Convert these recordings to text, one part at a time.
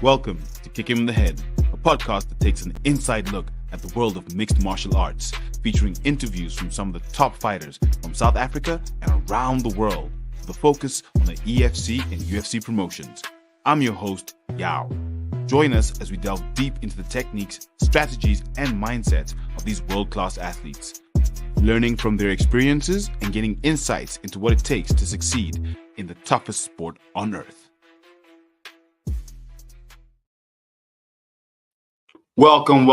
Welcome to Kick Him in the Head, a podcast that takes an inside look at the world of mixed martial arts, featuring interviews from some of the top fighters from South Africa and around the world, with a focus on the EFC and UFC promotions. I'm your host, Yao. Join us as we delve deep into the techniques, strategies, and mindsets of these world-class athletes, learning from their experiences and getting insights into what it takes to succeed in the toughest sport on earth. Welcome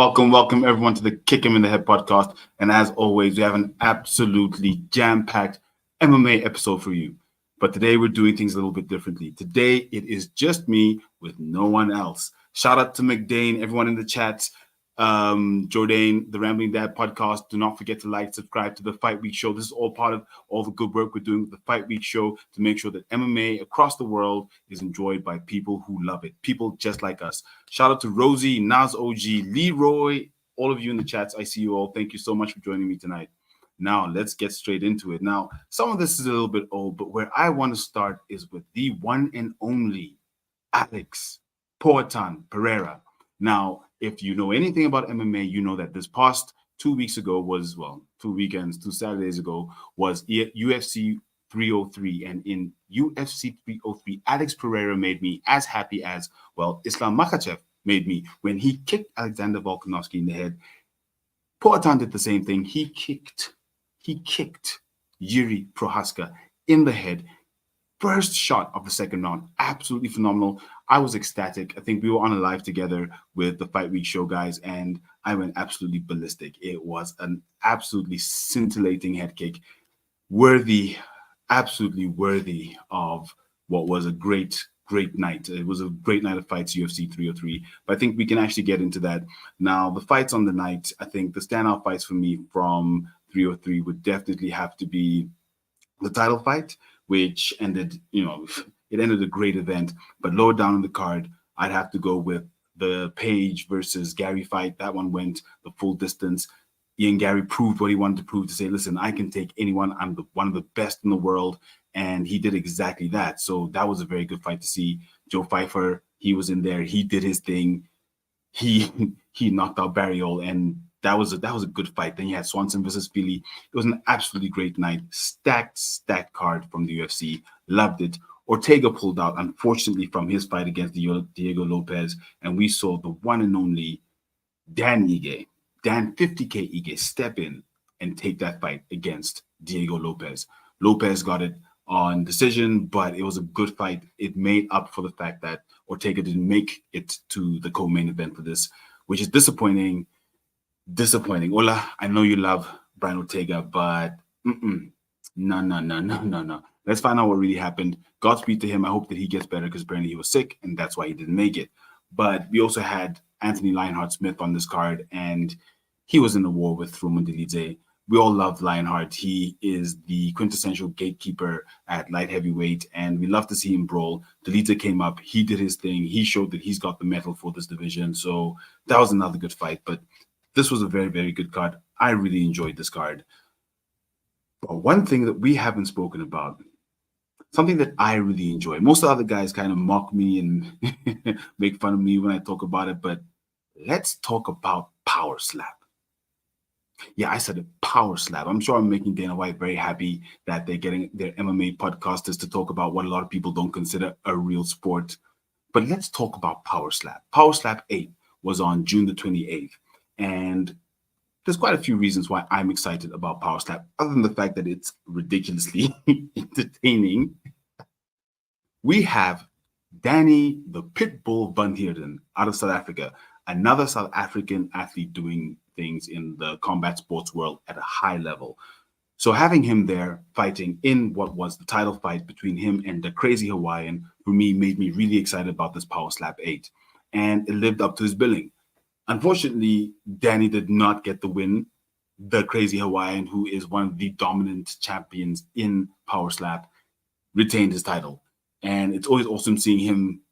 everyone to the Kick Him in the Head podcast. And as always, we have an absolutely jam-packed MMA episode for you. But today we're doing things a little bit differently. Today it is just me with no one else. Shout out to McDane, everyone in the chat. Jordan, the Rambling Dad podcast. Do not forget to like, subscribe to the Fight Week show. This is all part of all the good work we're doing with the Fight Week show to make sure that MMA across the world is enjoyed by people who love it. People just like us. Shout out to Rosie, Naz OG, Leroy, all of you in the chats. I see you all. Thank you so much for joining me tonight. Now, let's get straight into it. Now, some of this is a little bit old, but where I want to start is with the one and only Alex Poatan Pereira. Now, if you know anything about MMA, you know that this past 2 weeks ago was, 2 weekends, 2 Saturdays ago, was UFC 303. And in UFC 303, Alex Pereira made me as happy as, Islam Makhachev made me when he kicked Alexander Volkanovski in the head. Poatan did the same thing. He kicked Yuri Prohaska in the head. First shot of the second round, absolutely phenomenal. I was ecstatic. I think we were on a live together with the Fight Week show guys, and I went absolutely ballistic. It was an absolutely scintillating head kick, absolutely worthy of what was a great night. It was a great night of fights, UFC 303. But I think we can actually get into that. Now, the fights on the night, I think the standout fights for me from 303 would definitely have to be the title fight, which ended, it ended a great event. But lower down in the card, I'd have to go with the Paige versus Gary fight. That one went the full distance. Ian Gary proved what he wanted to prove, to say, listen, I can take anyone. I'm one of the best in the world. And he did exactly that. So that was a very good fight to see. Joe Pfeiffer, he was in there. He did his thing. He knocked out Barriol, and that was a good fight. Then you had Swanson versus Philly. It was an absolutely great night. Stacked card from the UFC. Loved it. Ortega pulled out, unfortunately, from his fight against Diego Lopez, and we saw the one and only Dan 50K Ige, step in and take that fight against Diego Lopez. Lopez got it on decision, but it was a good fight. It made up for the fact that Ortega didn't make it to the co-main event for this, which is disappointing. Ola, I know you love Brian Ortega, but no. Let's find out what really happened. Godspeed to him. I hope that he gets better, because apparently he was sick, and that's why he didn't make it. But we also had Anthony Lionheart-Smith on this card, and he was in a war with Roman Dolidze. We all love Lionheart. He is the quintessential gatekeeper at light heavyweight, and we love to see him brawl. Dolidze came up. He did his thing. He showed that he's got the mettle for this division. So that was another good fight. But this was a very, very good card. I really enjoyed this card. But one thing that we haven't spoken about, something that I really enjoy. Most of the other guys kind of mock me and make fun of me when I talk about it, but let's talk about Power Slap. Yeah, I said it, Power Slap. I'm sure I'm making Dana White very happy that they're getting their MMA podcasters to talk about what a lot of people don't consider a real sport. But let's talk about Power Slap. Power Slap 8 was on June the 28th. And there's quite a few reasons why I'm excited about Power Slap, other than the fact that it's ridiculously entertaining. We have Danie, the Pitbull van Heerdens out of South Africa, another South African athlete doing things in the combat sports world at a high level. So having him there fighting in what was the title fight between him and the Crazy Hawaiian, for me, made me really excited about this Power Slap 8. And it lived up to his billing. Unfortunately, Danie did not get the win. The Crazy Hawaiian, who is one of the dominant champions in Power Slap, retained his title. And it's always awesome seeing him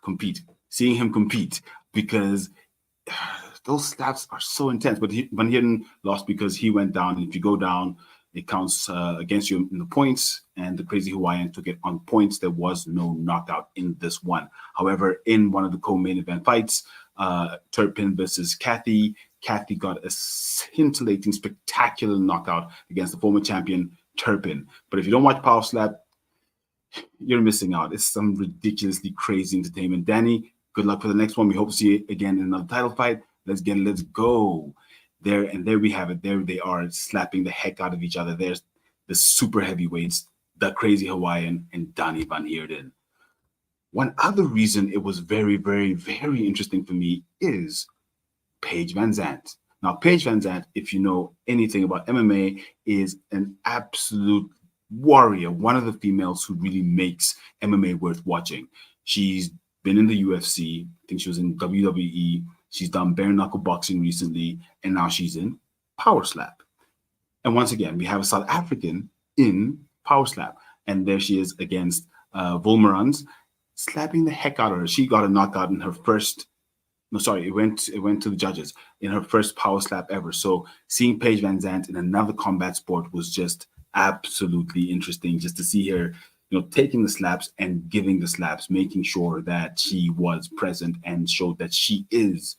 compete. Seeing him compete, because those slaps are so intense. But Van Heerden lost because he went down. And if you go down, it counts against you in the points, and the Crazy Hawaiian took it on points. There was no knockout in this one. However, in one of the co-main event fights, Turpin versus Kathy got a scintillating, spectacular knockout against the former champion Turpin. But if you don't watch Power Slap, you're missing out. It's some ridiculously crazy entertainment. Danie, good luck for the next one. We hope to see you again in another title fight. Let's go. There we have it. There they are, slapping the heck out of each other. There's the super heavyweights, the Crazy Hawaiian and Danie van Heerden. One other reason it was very, very, very interesting for me is Paige van Zhant. Now, Paige van Zhant, if you know anything about MMA, is an absolute warrior, one of the females who really makes MMA worth watching. She's been in the UFC. I think she was in WWE. She's done bare knuckle boxing recently, and now she's in Power Slap. And once again, we have a South African in Power Slap, and there she is against Volmerans, slapping the heck out of her. She got a knockout in her first. No, sorry, it went to the judges in her first Power Slap ever. So seeing Paige van Zhant in another combat sport was just absolutely interesting, just to see her, taking the slaps and giving the slaps, making sure that she was present and showed that she is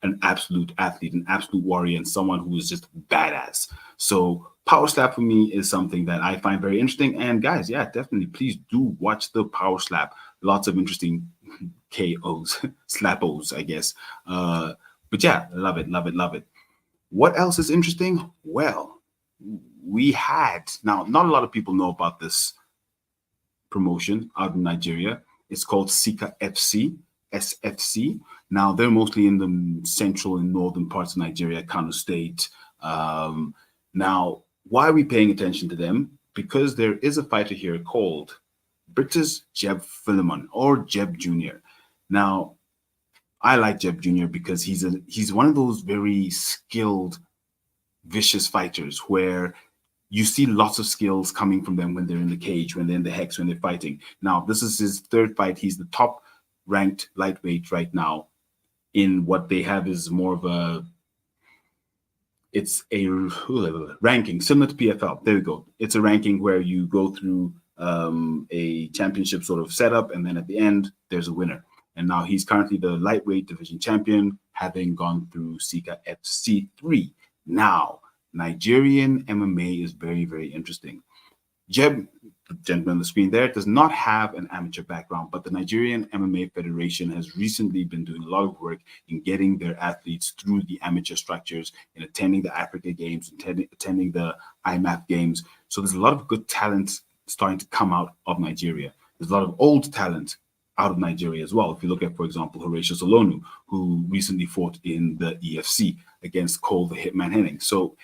an absolute athlete, an absolute warrior, and someone who is just badass. So Power Slap for me is something that I find very interesting. And guys, yeah, definitely, please do watch the Power Slap. Lots of interesting KOs, slappos, I guess. But yeah, love it, love it, love it. What else is interesting? Well, we had, now, not a lot of people know about this promotion out in Nigeria. It's called Sika FC, SFC. Now, they're mostly in the central and northern parts of Nigeria, Kano State. Now, why are we paying attention to them? Because there is a fighter here called British Jeb Philemon, or Jeb Jr. Now, I like Jeb Jr. because he's one of those very skilled, vicious fighters where you see lots of skills coming from them when they're in the cage, when they're in the hex, when they're fighting. Now, this is his third fight. He's the top ranked lightweight right now. In what they have is more of a ranking similar to PFL. There we go. It's a ranking where you go through a championship sort of setup, and then at the end there's a winner. And now he's currently the lightweight division champion, having gone through Sika FC 3. Now, Nigerian MMA is very, very interesting. Jeb, the gentleman on the screen there, does not have an amateur background, but the Nigerian MMA Federation has recently been doing a lot of work in getting their athletes through the amateur structures, in attending the Africa Games, attending the IMAF Games. So there's a lot of good talent starting to come out of Nigeria. There's a lot of old talent out of Nigeria as well. If you look at, for example, Horatio Solonu, who recently fought in the EFC against Cole the Hitman Henning. So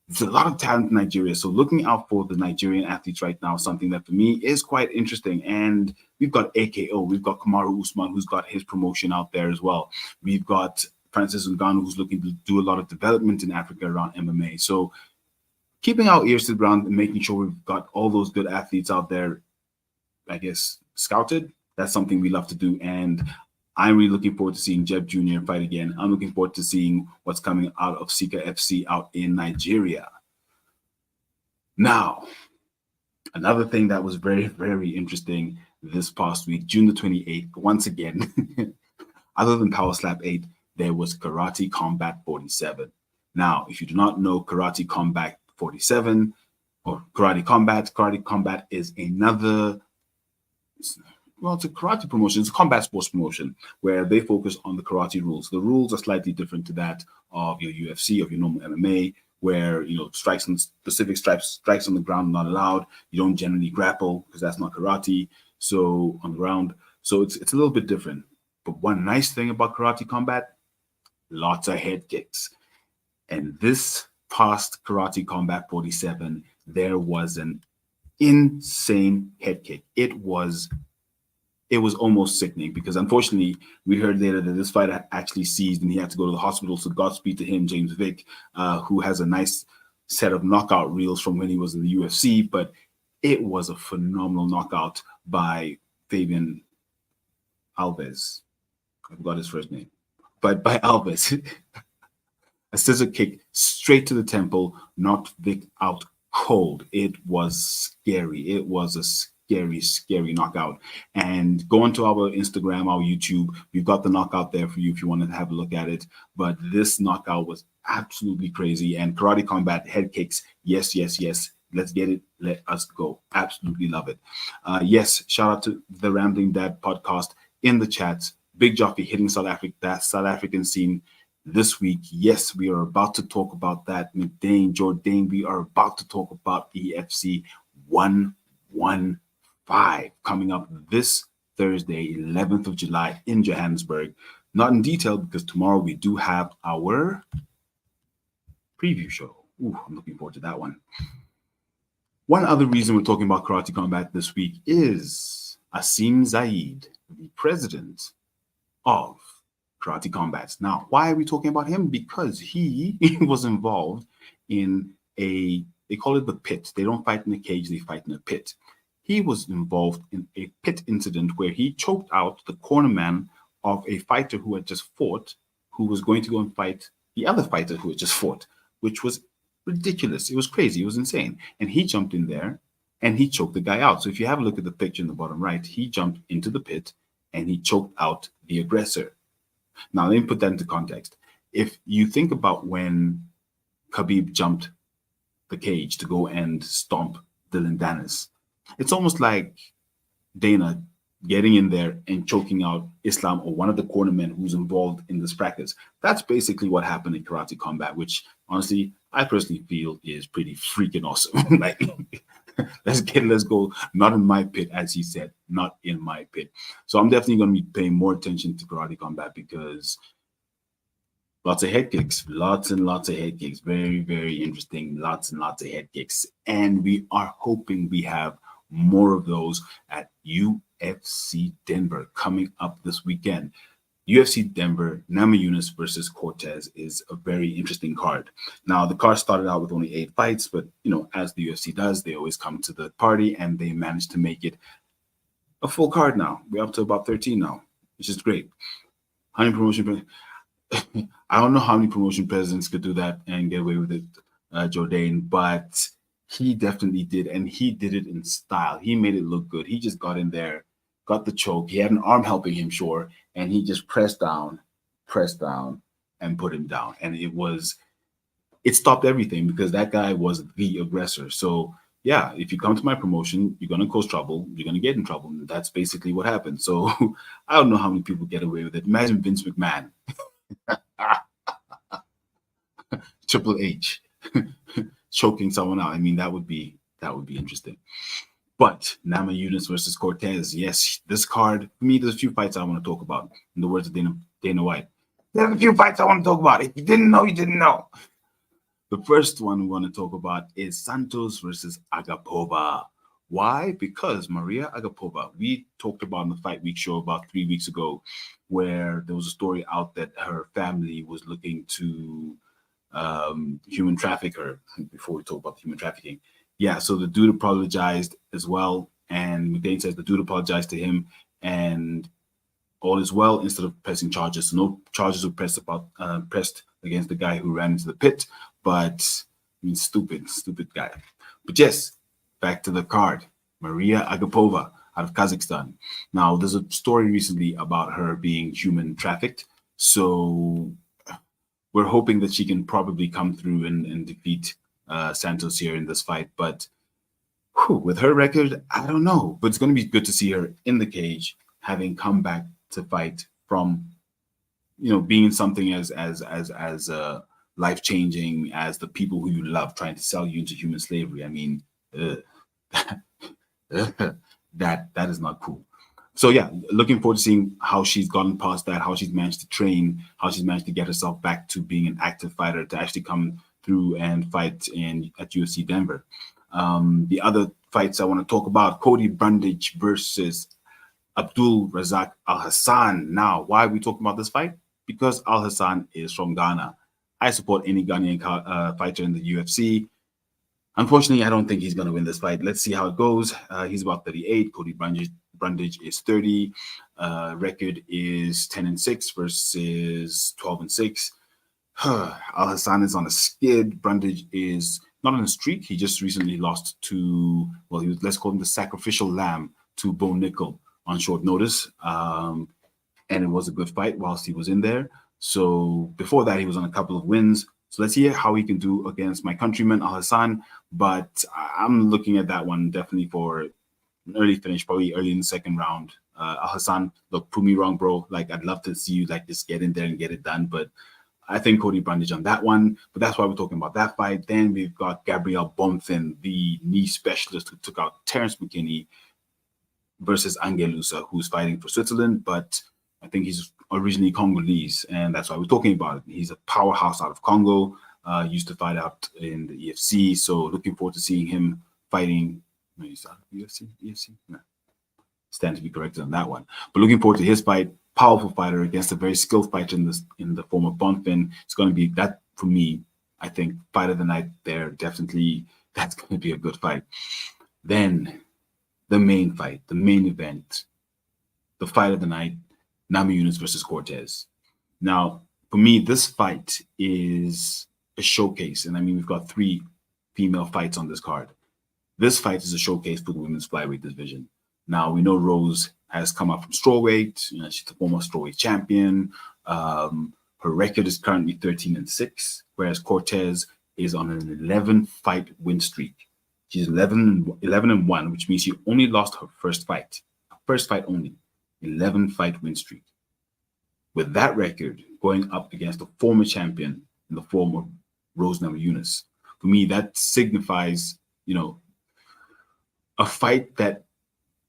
there's a lot of talent in Nigeria. So looking out for the Nigerian athletes right now is something that for me is quite interesting. And we've got AKO, we've got Kamaru Usman, who's got his promotion out there as well. We've got Francis Ngannou, who's looking to do a lot of development in Africa around MMA. So keeping our ears to the ground and making sure we've got all those good athletes out there, I guess, scouted, that's something we love to do. And I'm really looking forward to seeing Jeb Jr. fight again. I'm looking forward to seeing what's coming out of Sika FC out in Nigeria. Now, another thing that was very, very interesting this past week, June the 28th, once again, other than Power Slap 8, there was Karate Combat 47. Now, if you do not know Karate Combat 47 or Karate Combat is another, well, it's a karate promotion. It's a combat sports promotion where they focus on the karate rules. The rules are slightly different to that of your UFC, of your normal MMA, where, strikes on specific strikes on the ground are not allowed. You don't generally grapple because that's not karate. So on the ground, so it's a little bit different. But one nice thing about Karate Combat, lots of head kicks. And this past Karate Combat 47, there was an insane head kick. It was almost sickening because unfortunately we heard later that this fighter actually seized and he had to go to the hospital. So Godspeed to him, James Vick, who has a nice set of knockout reels from when he was in the UFC. But it was a phenomenal knockout by Fabian Alves. I forgot his first name, but by Alves. A scissor kick straight to the temple, knocked Vick out cold. It was scary. It was a scary, scary knockout. And go onto our Instagram, our YouTube. We've got the knockout there for you if you want to have a look at it. But this knockout was absolutely crazy. And Karate Combat head kicks. Yes, yes, yes. Let's get it. Let us go. Absolutely love it. Yes, shout out to the Rambling Dad podcast in the chats. Big Jockey hitting that South African scene this week. Yes, we are about to talk about that. McDane, Jordan, we are about to talk about EFC 115 coming up this Thursday, 11th of July in Johannesburg. Not in detail because tomorrow we do have our preview show. Ooh, I'm looking forward to that one. One other reason we're talking about Karate Combat this week is Asim Zaid, the president of Karate Combat. Now, why are we talking about him? Because he was involved in they call it the pit. They don't fight in a cage, they fight in a pit. He was involved in a pit incident where he choked out the cornerman of a fighter who had just fought, who was going to go and fight the other fighter who had just fought, which was ridiculous. It was crazy. It was insane. And he jumped in there and he choked the guy out. So if you have a look at the picture in the bottom right, he jumped into the pit and he choked out the aggressor. Now, let me put that into context. If you think about when Khabib jumped the cage to go and stomp Dylan Dennis, it's almost like Dana getting in there and choking out Islam or one of the cornermen who's involved in this practice. That's basically what happened in Karate Combat, which honestly, I personally feel is pretty freaking awesome. Like, let's go. Not in my pit, as he said, not in my pit. So I'm definitely going to be paying more attention to Karate Combat because lots of head kicks, lots and lots of head kicks. Very, very interesting. Lots and lots of head kicks. And we are hoping we have more of those at UFC Denver coming up this weekend. UFC Denver, Namajunas versus Cortez is a very interesting card. Now, the card started out with only 8 fights, but, as the UFC does, they always come to the party and they managed to make it a full card now. We're up to about 13 now, which is great. How many promotion? I don't know how many promotion presidents could do that and get away with it, Jordan, but he definitely did, and he did it in style. He made it look good. He just got in there, got the choke. He had an arm helping him, sure, and he just pressed down, and put him down. And it stopped everything because that guy was the aggressor. So, yeah, if you come to my promotion, you're going to cause trouble. You're going to get in trouble. And that's basically what happened. So I don't know how many people get away with it. Imagine Vince McMahon. Triple H choking someone out. I mean, that would be interesting. But Namajunas versus Cortez, yes, this card, for me, there's a few fights I want to talk about. In the words of Dana White, there's a few fights I want to talk about. If you didn't know, you didn't know. The first one we want to talk about is Santos versus Agapova. Why? Because Maria Agapova, we talked about in the Fight Week show about 3 weeks ago, where there was a story out that her family was looking to human traffic her. Before we talk about human trafficking, yeah. So the dude apologized as well, and McDane says the dude apologized to him, and all is well. Instead of pressing charges, so no charges were pressed against the guy who ran into the pit. But I mean, stupid guy. But yes, back to the card. Maria Agapova out of Kazakhstan. Now, there's a story recently about her being human trafficked. So we're hoping that she can probably come through and defeat Santos here in this fight. But with her record, I don't know. But it's going to be good to see her in the cage, having come back to fight from, being something as life-changing as the people who you love trying to sell you into human slavery. I mean, that is not cool. So yeah, looking forward to seeing how she's gotten past that, how she's managed to train, how she's managed to get herself back to being an active fighter, to actually come through and fight at UFC Denver. The other fights I want to talk about, Cody Brundage versus Abdul Razak Al Hassan. Now, why are we talking about this fight? Because Al Hassan is from Ghana. I support any Ghanaian fighter in the UFC. Unfortunately, I don't think he's going to win this fight. Let's see how it goes. He's about 38. Cody Brundage is 30. Record is 10-6 versus 12-6. Al Hassan is on a skid. Brundage is not on a streak. He just recently lost to, well, he was, let's call him the sacrificial lamb, to Bo Nickel on short notice. And it was a good fight whilst he was in there. So before that, he was on a couple of wins. So let's see how he can do against my countryman, Al Hassan. But I'm looking at that one definitely for an early finish, probably early in the second round. Al Hassan, look, prove me wrong, bro. Like, I'd love to see you like just get in there and get it done. But I think Cody Brundage on that one. But that's why we're talking about that fight. Then we've got Gabriel Bonfim, the knee specialist who took out Terrence McKinney, versus Angelusa, who's fighting for Switzerland, but I think he's originally Congolese, and that's why we're talking about it. He's a powerhouse out of Congo, used to fight out in the EFC, so looking forward to seeing him fighting. No, he's out of EFC? No. Stand to be corrected on that one. But looking forward to his fight. Powerful fighter against a very skilled fighter in the form of Bonfim. It's going to be that, for me, I think, fight of the night there. Definitely, that's going to be a good fight. Then the main fight, the main event, the fight of the night, Namajunas versus Cortez. Now, for me, this fight is a showcase. And I mean, we've got 3 female fights on this card. This fight is a showcase for the women's flyweight division. Now, we know Rose has come up from strawweight. You know, she's the former strawweight champion. Her record is currently 13-6, whereas Cortez is on an 11-fight win streak. She's 11-1, which means she only lost her first fight. First fight only. 11-fight win streak. With that record, going up against a former champion in the form of Rose Namajunas, for me, that signifies, you know, a fight that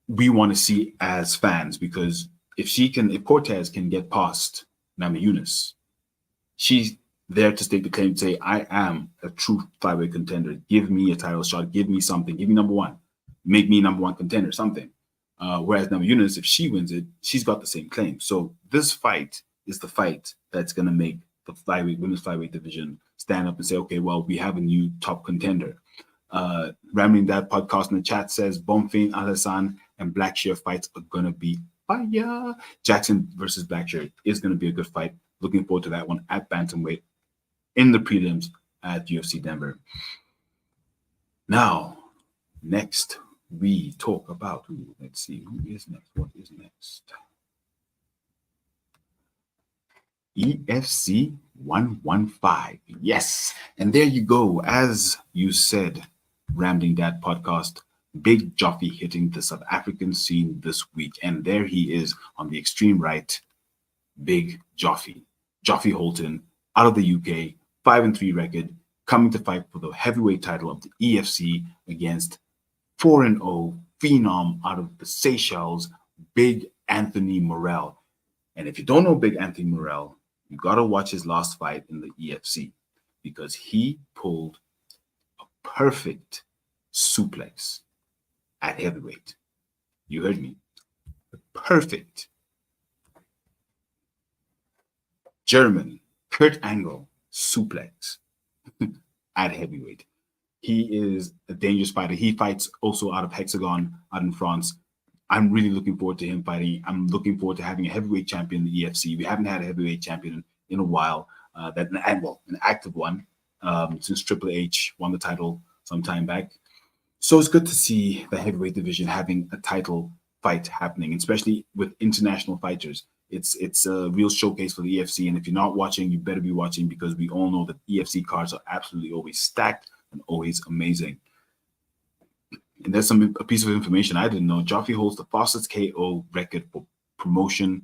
we want to see as fans, because if Cortez can get past Namajunas, she's there to stake the claim, to say, I am a true flyweight contender. Give me a title shot. Give me something. Give me number one. Make me number one contender, something. Whereas Namajunas, if she wins it, she's got the same claim. So this fight is the fight that's going to make the women's flyweight division stand up and say, okay, well, we have a new top contender. Rambling Dad podcast in the chat says Bonfim, Al Hassan, and Blackshear fights are going to be fire. Jackson versus Blackshear is going to be a good fight. Looking forward to that one at bantamweight in the prelims at UFC Denver. Now, next we talk about, let's see, who is next? What is next? EFC 115. Yes. And there you go. As you said, Rambling Dad podcast, Big Joffy hitting the South African scene this week. And there he is on the extreme right, Big Joffy. Joffy Holton, out of the UK, 5-3 record, coming to fight for the heavyweight title of the EFC against 4-0 phenom out of the Seychelles, Big Anthony Morel. And if you don't know Big Anthony Morel, you got to watch his last fight in the EFC, because he pulled a perfect suplex at heavyweight. You heard me. A perfect German Kurt Angle suplex at heavyweight. He is a dangerous fighter. He fights also out of Hexagon, out in France. I'm really looking forward to him fighting. I'm looking forward to having a heavyweight champion in the EFC. We haven't had a heavyweight champion in a while, an active one, since Triple H won the title some time back. So it's good to see the heavyweight division having a title fight happening, especially with international fighters. It's a real showcase for the EFC. And if you're not watching, you better be watching, because we all know that EFC cards are absolutely always stacked and always amazing. And there's a piece of information I didn't know. Joffy holds the fastest KO record for promotion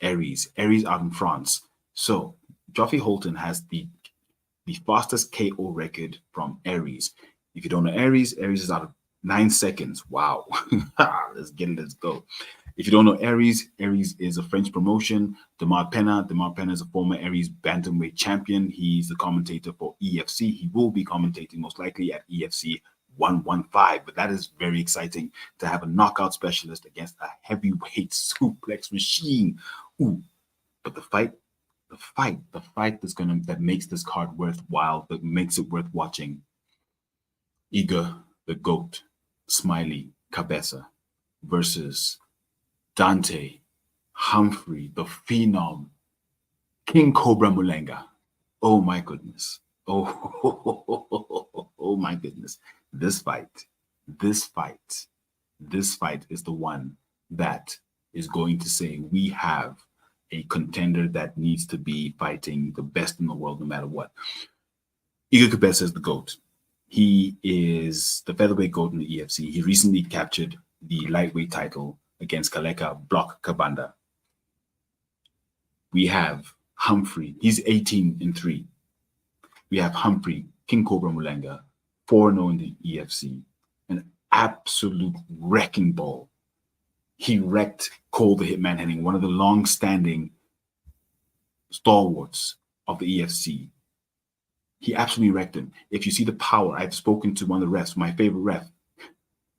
Aries out in France. So Joffy Holton has the fastest KO record from Aries. If you don't know Aries is out of 9 seconds. Wow. Let's go. If you don't know Aries is a French promotion. Demar Pena is a former Aries bantamweight champion. He's the commentator for EFC. He will be commentating most likely at EFC 115, but that is very exciting to have a knockout specialist against a heavyweight suplex machine. Ooh, but the fight that makes this card worthwhile, that makes it worth watching. Igor the Goat Smiley Cabeza versus Dante Humphrey, the Phenom, King Cobra Mulenga. Oh my goodness. Oh my goodness. This fight, this fight, this fight is the one that is going to say we have a contender that needs to be fighting the best in the world no matter what. Igor Cabeza is the GOAT. He is the featherweight GOAT in the EFC. He recently captured the lightweight title against Kaleka Block Kabanda. We have Humphrey. He's 18-3. We have Humphrey, King Cobra Mulenga, 4-0 in the EFC. An absolute wrecking ball. He wrecked Cole the Hitman Henning, one of the long-standing stalwarts of the EFC. He absolutely wrecked him. If you see the power, I've spoken to one of the refs, my favorite ref.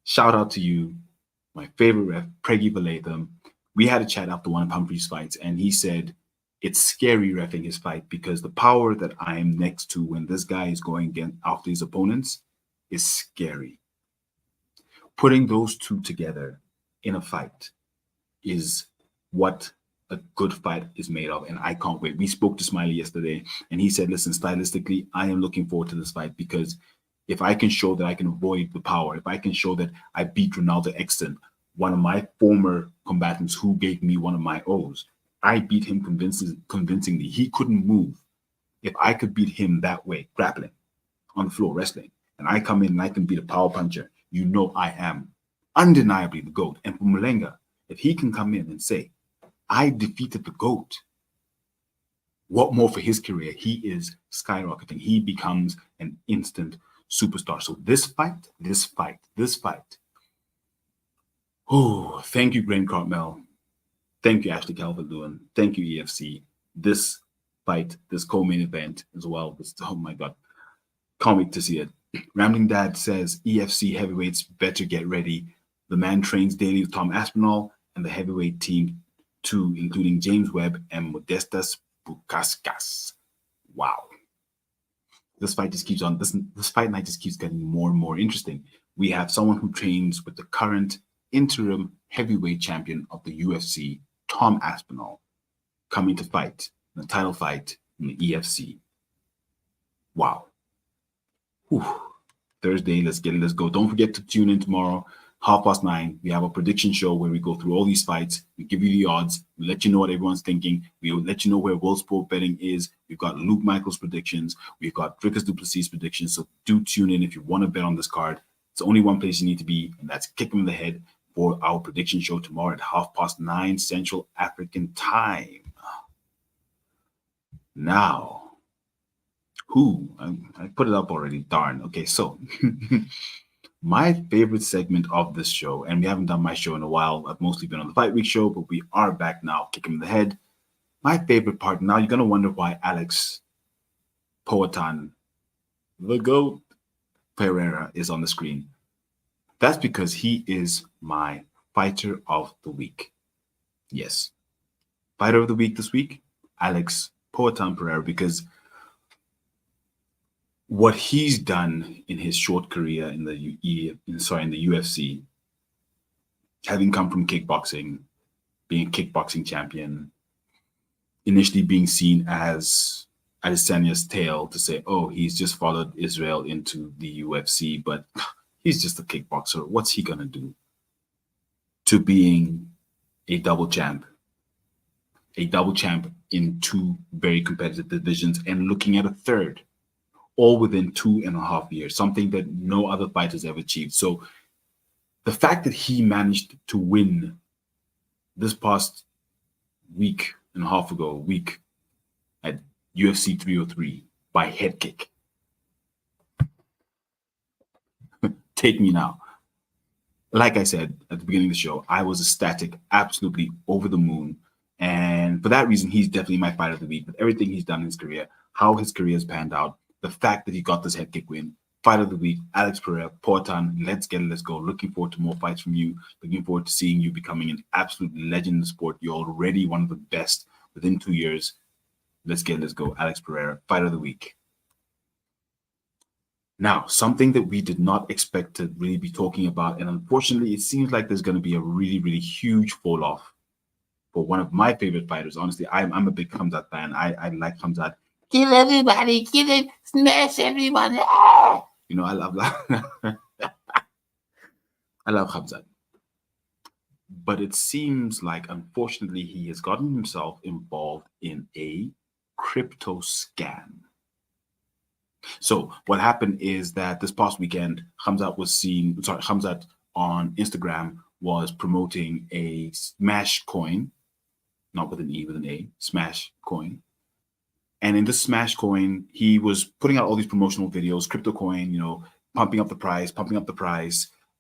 Shout out to you, my favorite ref, Preggy Valatham. We had a chat after one of Humphrey's fights, and he said, it's scary reffing his fight because the power that I am next to when this guy is going against after his opponents is scary. Putting those two together in a fight is what a good fight is made of, and I can't wait. We spoke to Smiley yesterday, and he said, listen, stylistically, I am looking forward to this fight because if I can show that I can avoid the power, if I can show that I beat Ronaldo Exton, one of my former combatants who gave me one of my O's, I beat him convincingly. He couldn't move. If I could beat him that way, grappling on the floor, wrestling, and I come in and I can beat a power puncher, you know I am undeniably the GOAT. And for Mulenga, if he can come in and say, I defeated the GOAT, what more for his career? He is skyrocketing. He becomes an instant superstar. So this fight. Oh, thank you, Graham Cartmel. Thank you, Ashley Calvert-Lewin. Thank you, EFC. This fight, this co-main event as well. Oh my God. Can't wait to see it. Rambling Dad says, EFC heavyweights better get ready. The man trains daily with Tom Aspinall and the heavyweight team too, including James Webb and Modestas Bukaskas. Wow. This fight just keeps on, this fight night just keeps getting more and more interesting. We have someone who trains with the current interim heavyweight champion of the UFC, Tom Aspinall, coming to fight in a title fight in the EFC. Wow. Whew. Thursday, let's get it, let's go. Don't forget to tune in tomorrow, 9:30. We have a prediction show where we go through all these fights. We give you the odds. We let you know what everyone's thinking. We will let you know where World Sport Betting is. We've got Luke Michaels' predictions. We've got Drickus Duplessis' predictions. So do tune in if you want to bet on this card. It's only one place you need to be, and that's Kick 'em in the Head for our prediction show tomorrow at 9:30 Central African Time. Now, I put it up already, darn. Okay, so my favorite segment of this show, and we haven't done my show in a while. I've mostly been on the Fight Week show, but we are back now, Kick 'em in the Head. My favorite part, now you're going to wonder why Alex Poatan, the GOAT, Pereira is on the screen. That's because he is my fighter of the week. Yes. Fighter of the week this week, Alex Poatan Pereira, because what he's done in his short career in the UFC, having come from kickboxing, being a kickboxing champion, initially being seen as Adesanya's tail to say, oh, he's just followed Israel into the UFC, but he's just a kickboxer. What's he going to do? To being a double champ in two very competitive divisions and looking at a third, all within 2.5 years, something that no other fighter's ever achieved. So the fact that he managed to win this past week at UFC 303 by head kick. Take me now. Like I said at the beginning of the show, I was ecstatic, absolutely over the moon. And for that reason, he's definitely my fighter of the week. With everything he's done in his career, how his career has panned out, the fact that he got this head kick win, fight of the week, Alex Pereira, Poatan, let's get it, let's go. Looking forward to more fights from you. Looking forward to seeing you becoming an absolute legend in the sport. You're already one of the best within 2 years. Let's get it, let's go. Alex Pereira, fight of the week. Now, something that we did not expect to really be talking about, and unfortunately, it seems like there's going to be a really, really huge fall off for one of my favorite fighters. Honestly, I'm a big Khamzat fan. I like Khamzat. Kill everybody, kill him, smash everyone. Ah! You know, I love I love Khamzat. But it seems like, unfortunately, he has gotten himself involved in a crypto scam. So what happened is that this past weekend, Khamzat on Instagram was promoting a Smash coin, not with an E, with an A, Smash coin. And in this Smash coin, he was putting out all these promotional videos, crypto coin, you know, pumping up the price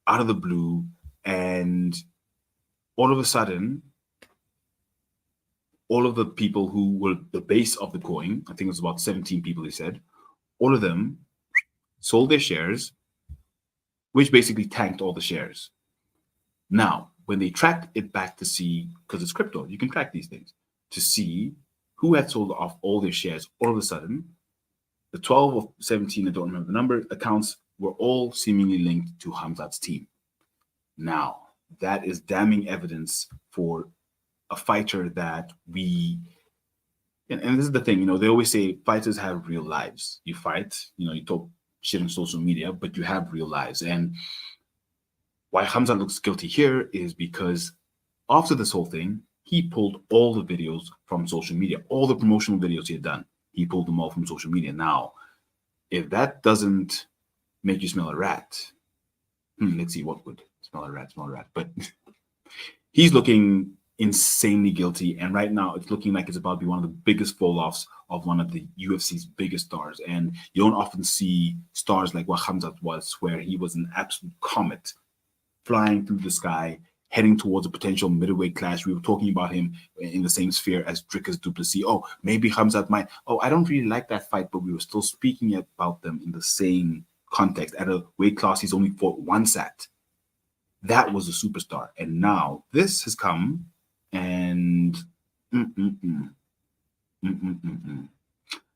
out of the blue. And all of a sudden, all of the people who were the base of the coin, I think it was about 17 people, he said, all of them sold their shares, which basically tanked all the shares. Now, when they tracked it back to see, because it's crypto, you can track these things, to see who had sold off all their shares, all of a sudden, the 12 or 17, I don't remember the number, accounts were all seemingly linked to Khamzat's team. Now, that is damning evidence for a fighter that and this is the thing, you know, they always say fighters have real lives. You fight, you know, you talk shit on social media, but you have real lives. And why Khamzat looks guilty here is because after this whole thing, he pulled all the videos from social media, all the promotional videos he had done. He pulled them all from social media. Now, if that doesn't make you smell a rat, let's see what would smell a rat. But he's looking insanely guilty, and right now it's looking like it's about to be one of the biggest fall-offs of one of the UFC's biggest stars. And you don't often see stars like what Khamzat was, where he was an absolute comet flying through the sky, heading towards a potential middleweight clash. We were talking about him in the same sphere as Dricus du Plessis. Oh, maybe Khamzat might. Oh, I don't really like that fight, but we were still speaking about them in the same context at a weight class he's only fought once at. That was a superstar. And now this has come and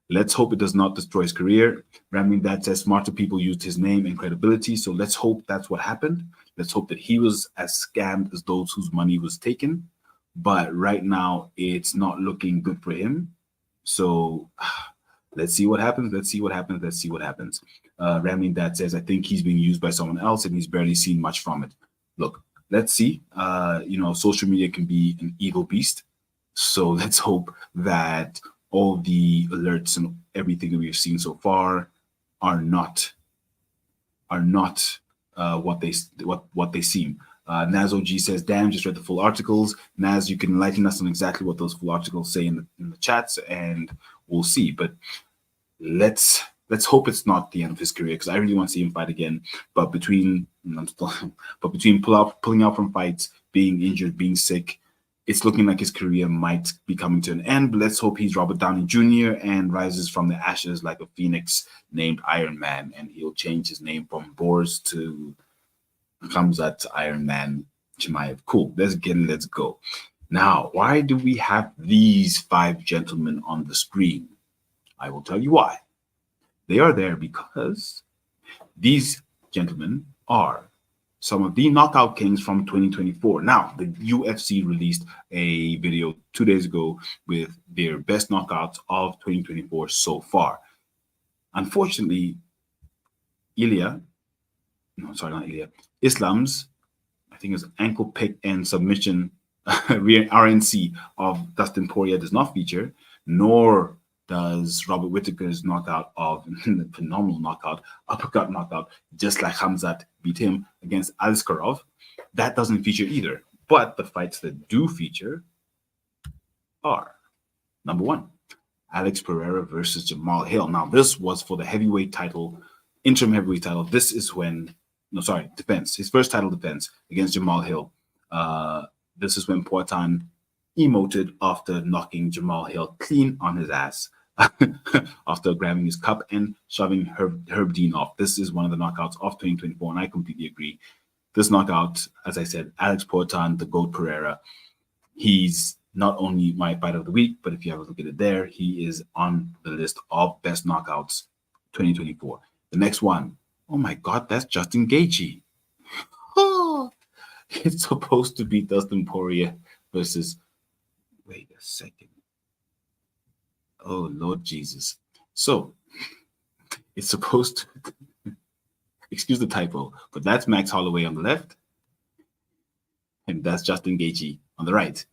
let's hope it does not destroy his career. Ramin Dad says smarter people used his name and credibility. So let's hope that's what happened. Let's hope that he was as scammed as those whose money was taken. But right now, it's not looking good for him. So let's see what happens. Let's see what happens. Ramin Dad says, I think he's being used by someone else and he's barely seen much from it. Look, let's see. You know, social media can be an evil beast. So let's hope that all the alerts and everything that we've seen so far are not what they seem. Naz OG says, "Damn, just read the full articles." Naz, you can enlighten us on exactly what those full articles say in the chats, and we'll see. But let's hope it's not the end of his career, because I really want to see him fight again. But between pulling out from fights, being injured, being sick, it's looking like his career might be coming to an end. But let's hope he's Robert Downey Jr. and rises from the ashes like a phoenix named Iron Man, and he'll change his name from Boris to Khamzat Iron Man Chimaev. Cool. Let's go. Now, why do we have these 5 gentlemen on the screen? I will tell you why. They are there because these gentlemen are some of the knockout kings from 2024. Now, the UFC released a video 2 days ago with their best knockouts of 2024 so far. Unfortunately, Islam's, I think it's ankle pick and submission RNC of Dustin Poirier does not feature, nor does Robert Whittaker's knockout of phenomenal knockout, uppercut knockout, just like Khamzat beat him against Aliskerov. That doesn't feature either. But the fights that do feature are, number 1, Alex Pereira versus Jamal Hill. Now, this was for the heavyweight title, interim heavyweight title. This is defense. His first title defense against Jamal Hill. This is when Poatan emoted after knocking Jamal Hill clean on his ass after grabbing his cup and shoving Herb Dean off. This is one of the knockouts of 2024, and I completely agree. This knockout, as I said, Alex Poatan, the GOAT Pereira, he's not only my fight of the week, but if you have a look at it there, he is on the list of best knockouts 2024. The next one, oh my God, that's Justin Gaethje. Oh, it's supposed to be Dustin Poirier versus, wait a second. Oh, Lord Jesus. So it's supposed to excuse the typo, but that's Max Holloway on the left, and that's Justin Gaethje on the right.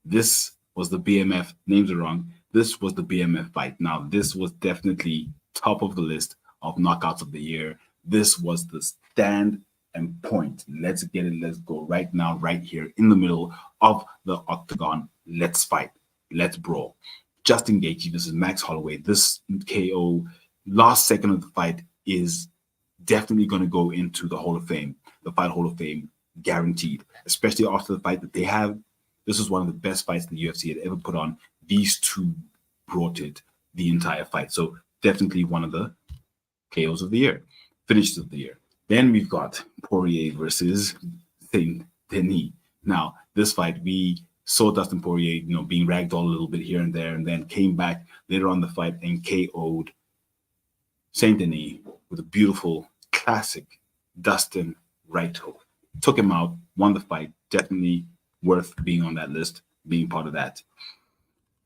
This was the BMF, names are wrong. This was the BMF fight. Now, this was definitely top of the list of knockouts of the year. This was the stand and point. Let's get it. Let's go right now, right here in the middle of the octagon. Let's fight. Let's brawl. Justin Gaethje versus Max Holloway. This KO, last second of the fight, is definitely going to go into the Hall of Fame, the Fight Hall of Fame, guaranteed, especially after the fight that they have. This was one of the best fights the UFC had ever put on. These two brought it the entire fight. So definitely one of the KOs of the year, finishes of the year. Then we've got Poirier versus Danie. Now, this fight, we saw Dustin Poirier, being ragdolled a little bit here and there, and then came back later on the fight and KO'd Saint Denis with a beautiful, classic Dustin right hook. Took him out, won the fight. Definitely worth being on that list, being part of that.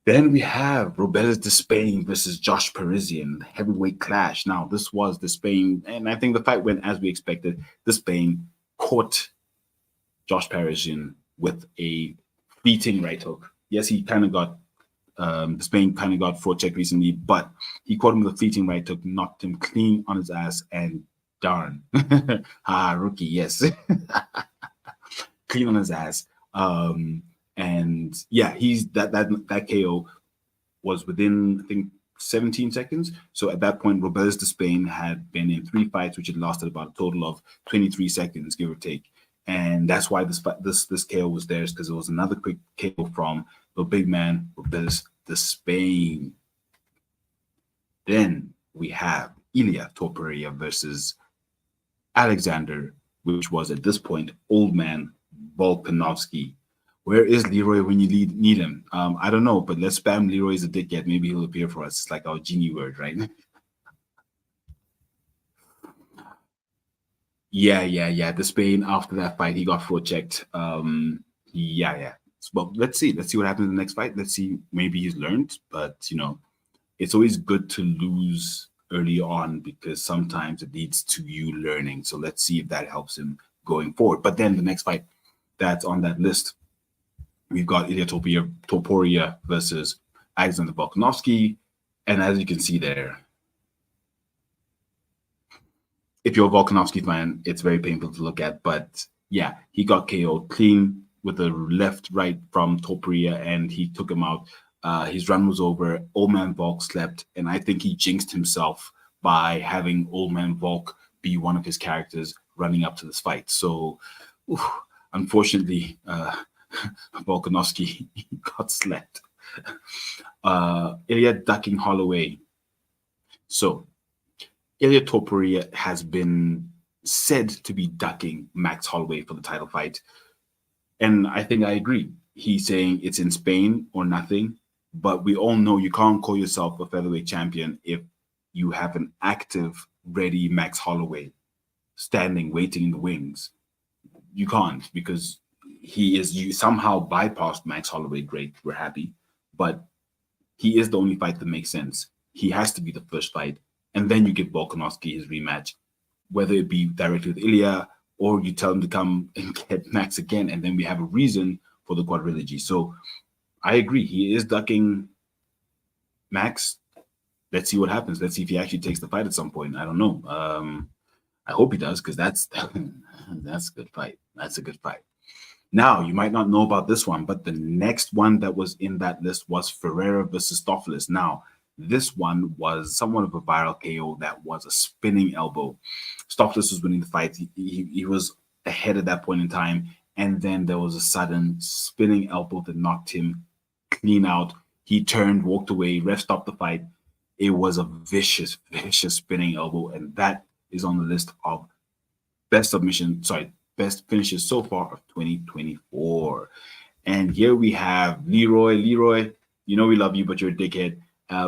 Then we have Robeles Despain versus Josh Parisian, heavyweight clash. Now, this was Despain, and I think the fight went as we expected. Despain caught Josh Parisian with a fleeting right hook. Yes, he kind of got, Despain kind of got forecheck recently, but he caught him with a fleeting right hook, knocked him clean on his ass, and darn. Rookie, yes. Clean on his ass. And yeah, that KO was within, I think, 17 seconds. So at that point, Robeles Despain had been in 3 fights, which had lasted about a total of 23 seconds, give or take. And that's why this KO was theirs, because it was another quick KO from the big man, Robeles Despain. Then we have Ilia Topuria versus Alexander, which was at this point old man Volkanovski. Where is Leroy when you need him? I don't know, but let's spam Leroy as a dickhead. Maybe he'll appear for us. It's like our genie word, right? Yeah. Despain, after that fight, he got forechecked. Yeah. Well, let's see. Let's see what happens in the next fight. Let's see. Maybe he's learned, but it's always good to lose early on because sometimes it leads to you learning. So let's see if that helps him going forward. But then the next fight that's on that list, we've got Ilia Topuria versus Alexander Volkanovski. And as you can see there, if you're a Volkanovski fan, it's very painful to look at. But yeah, he got KO'd clean with a left, right from Topuria, and he took him out. His run was over. Old man Volk slept, and I think he jinxed himself by having Old man Volk be one of his characters running up to this fight. So, unfortunately, Volkanovski got slept. Ilia ducking Holloway. So, Ilia Topuria has been said to be ducking Max Holloway for the title fight. And I think I agree. He's saying it's in Spain or nothing. But we all know you can't call yourself a featherweight champion if you have an active, ready Max Holloway standing, waiting in the wings. You can't, because you somehow bypassed Max Holloway. Great, we're happy. But he is the only fight that makes sense. He has to be the first fight. And then you give Volkanovski his rematch, whether it be directly with Ilia or you tell him to come and get Max again. And then we have a reason for the quadrilogy. So I agree. He is ducking Max. Let's see what happens. Let's see if he actually takes the fight at some point. I don't know. I hope he does, because that's a good fight. That's a good fight. Now, you might not know about this one, but the next one that was in that list was Pereira versus Stoffels. Now, this one was somewhat of a viral KO that was a spinning elbow. Stoffels was winning the fight. He was ahead at that point in time, and then there was a sudden spinning elbow that knocked him clean out. He turned, walked away, ref stopped the fight. It was a vicious spinning elbow, and that is on the list of best finishes so far of 2024. And here we have Leroy. Leroy, we love you, but you're a dickhead.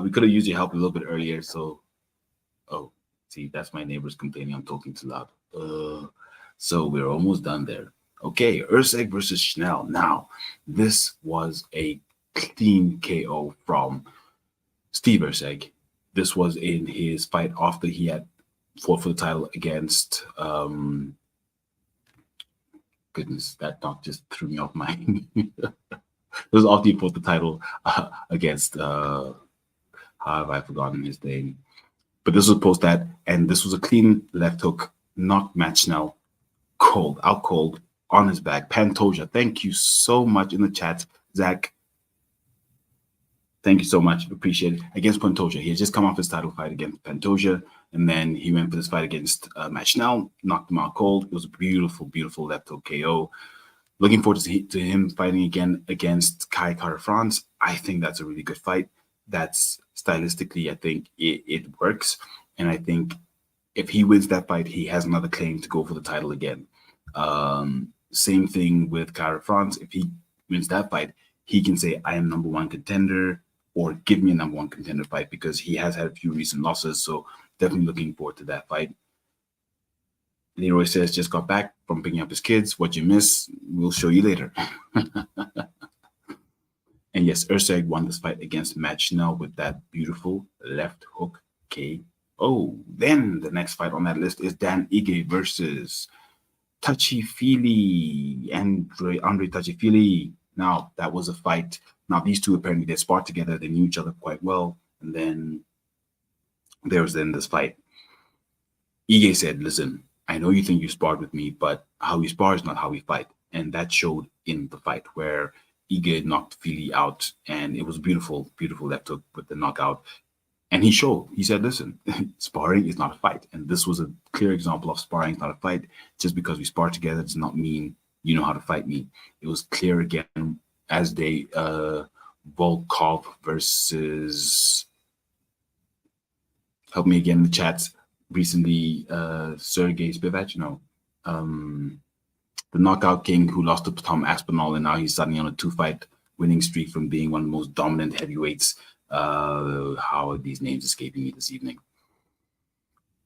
We could have used your help a little bit earlier. So, see, that's my neighbors complaining I'm talking too loud. So we're almost done there. Okay, Usyk versus Schnell. Now, this was a clean KO from Steve Usyk. This was in his fight after he had fought for the title against goodness, that knock just threw me off my this is after he fought the title against how have I forgotten his name? But this was post that, and this was a clean left hook, knocked Matt Schnell out cold on his back. Pantoja, thank you so much in the chat, Zach. Thank you so much. Appreciate it. Against Pantoja. He had just come off his title fight against Pantoja, and then he went for this fight against Matt Schnell, knocked him out cold. It was a beautiful, beautiful left hook KO. Looking forward to him fighting again against Kai Kara-France. I think that's a really good fight. That's stylistically, I think it works. And I think if he wins that fight, he has another claim to go for the title again. Same thing with Kara-France. If he wins that fight, he can say, I am number one contender, or give me a number one contender fight, because he has had a few recent losses. So definitely looking forward to that fight. Leroy says, just got back from picking up his kids. What you miss, we'll show you later. And yes, Urseg won this fight against Matt Schnell with that beautiful left hook KO. Then the next fight on that list is Dan Ige versus Touchy-Feely, Andre Touchy-Feely. Now, that was a fight. Now, these two apparently, they sparred together. They knew each other quite well. And then there was then this fight. Ige said, listen, I know you think you sparred with me, but how we spar is not how we fight. And that showed in the fight where Ige knocked Feely out. And it was beautiful, beautiful left hook with the knockout. And he showed, he said, listen, sparring is not a fight. And this was a clear example of sparring is not a fight. Just because we spar together does not mean you know how to fight me. It was clear again as they Volkov versus, help me again in the chat, recently Sergey Spivak, the knockout king who lost to Tom Aspinall, and now he's suddenly on a 2-fight winning streak from being one of the most dominant heavyweights. How are these names escaping me this evening?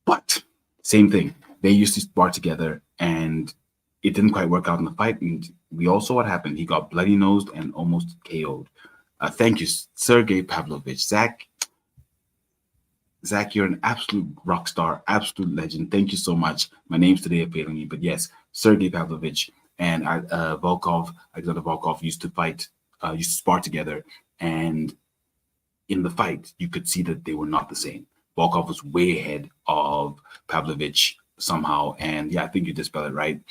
But same thing. They used to spar together, and it didn't quite work out in the fight. And we all saw what happened. He got bloody nosed and almost KO'd. Thank you, Sergey Pavlovich. Zach, you're an absolute rock star, absolute legend. Thank you so much. My name's today failing me, but yes, Sergey Pavlovich and Alexander Volkov used to spar together, and in the fight, you could see that they were not the same. Volkov was way ahead of Pavlovich somehow, and yeah, I think you dispelled it right.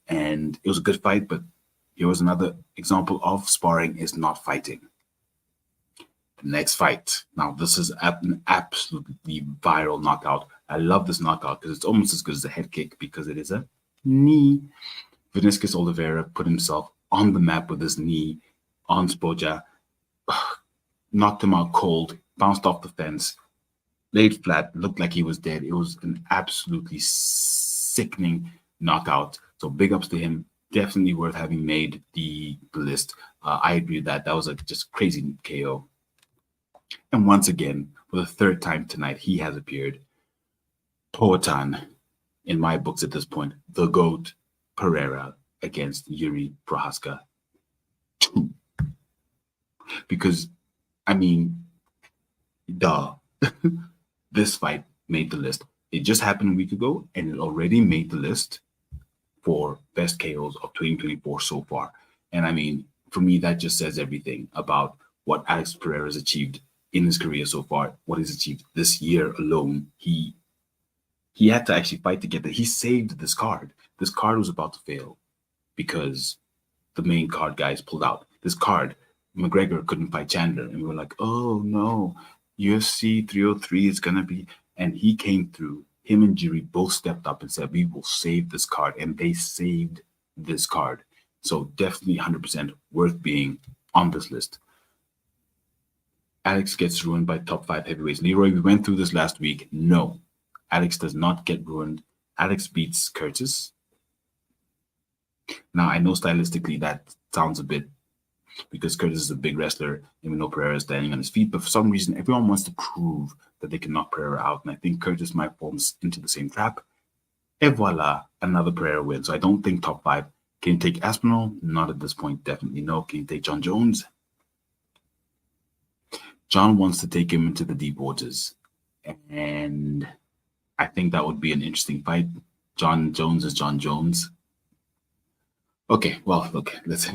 And it was a good fight, but here was another example of sparring is not fighting. The next fight. Now, this is an absolutely viral knockout. I love this knockout because it's almost as good as a head kick because it is a knee. Vinicius Oliveira put himself on the map with his knee on Spoja, knocked him out cold, bounced off the fence, laid flat, looked like he was dead. It was an absolutely sickening knockout. So big ups to him. Definitely worth having made the list. I agree with that. That was a just crazy KO. And once again, for the third time tonight, he has appeared. Poatan, in my books at this point, the GOAT, Pereira against Yuri Prohaska. Because, I mean, duh. This fight made the list. It just happened a week ago, and it already made the list for best KOs of 2024 so far. And I mean, for me, that just says everything about what Alex Pereira has achieved in his career so far, what he's achieved this year alone. He had to actually fight to get there. He saved this card. This card was about to fail because the main card guys pulled out. This card, McGregor couldn't fight Chandler. And we were like, oh no, UFC 303 is going to be. And he came through. Him and Jiri both stepped up and said, we will save this card. And they saved this card. So definitely 100% worth being on this list. Alex gets ruined by top 5 heavyweights. Leroy, we went through this last week. No, Alex does not get ruined. Alex beats Curtis. Now, I know stylistically that sounds a bit, because Curtis is a big wrestler and we know Pereira is standing on his feet, but for some reason, everyone wants to prove that they can knock Pereira out. And I think Curtis might fall into the same trap. Et voila, another Pereira win. So I don't think top 5. Can you take Aspinall? Not at this point, definitely no. Can you take John Jones? John wants to take him into the deep waters. And I think that would be an interesting fight. John Jones is John Jones. Okay, well, okay, let's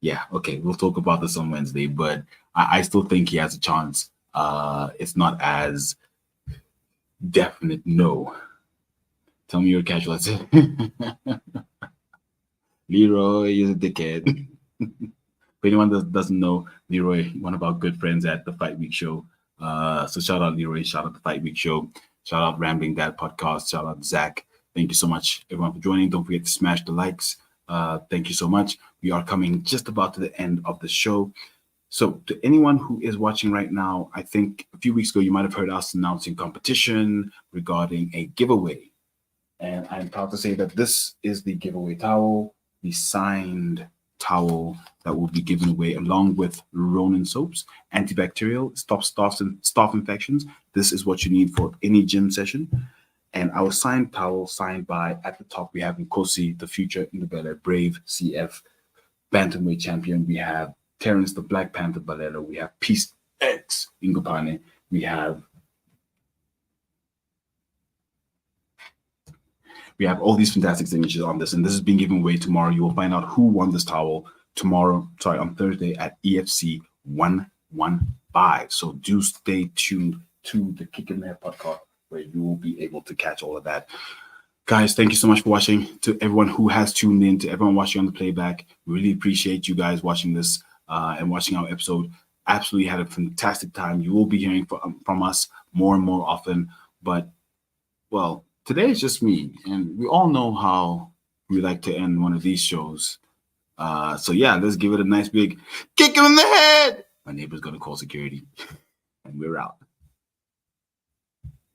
yeah, okay, we'll talk about this on Wednesday, but I still think he has a chance. It's not as definite no. Tell me you're casual. That's it. Leroy is a dickhead. For anyone that doesn't know, Leroy, one of our good friends at the Fight Week Show. So shout out Leroy, shout out the Fight Week Show, shout out Rambling Dad Podcast, shout out Zach. Thank you so much, everyone, for joining. Don't forget to smash the likes. Thank you so much. We are coming just about to the end of the show. So to anyone who is watching right now, I think a few weeks ago, you might have heard us announcing competition regarding a giveaway. And I'm proud to say that this is the giveaway towel, the signed towel that will be given away along with Ronin soaps, antibacterial, stops staph infections. This is what you need for any gym session. And our signed towel, signed by, at the top, we have Nkosi, the future in the Bel Brave CF bantamweight champion. We have Terrence, the Black Panther Balelo. We have Peace X Ingopane. We have all these fantastic signatures on this, and this is being given away tomorrow. You will find out who won this towel on Thursday at EFC 115. So do stay tuned to the Kick in There podcast, where you will be able to catch all of that. Guys, thank you so much for watching. To everyone who has tuned in, to everyone watching on the playback, really appreciate you guys watching this and watching our episode. Absolutely had a fantastic time. You will be hearing from us more and more often. But, well, today is just me. And we all know how we like to end one of these shows. So, yeah, let's give it a nice big kick him in the head. My neighbor's going to call security. And we're out.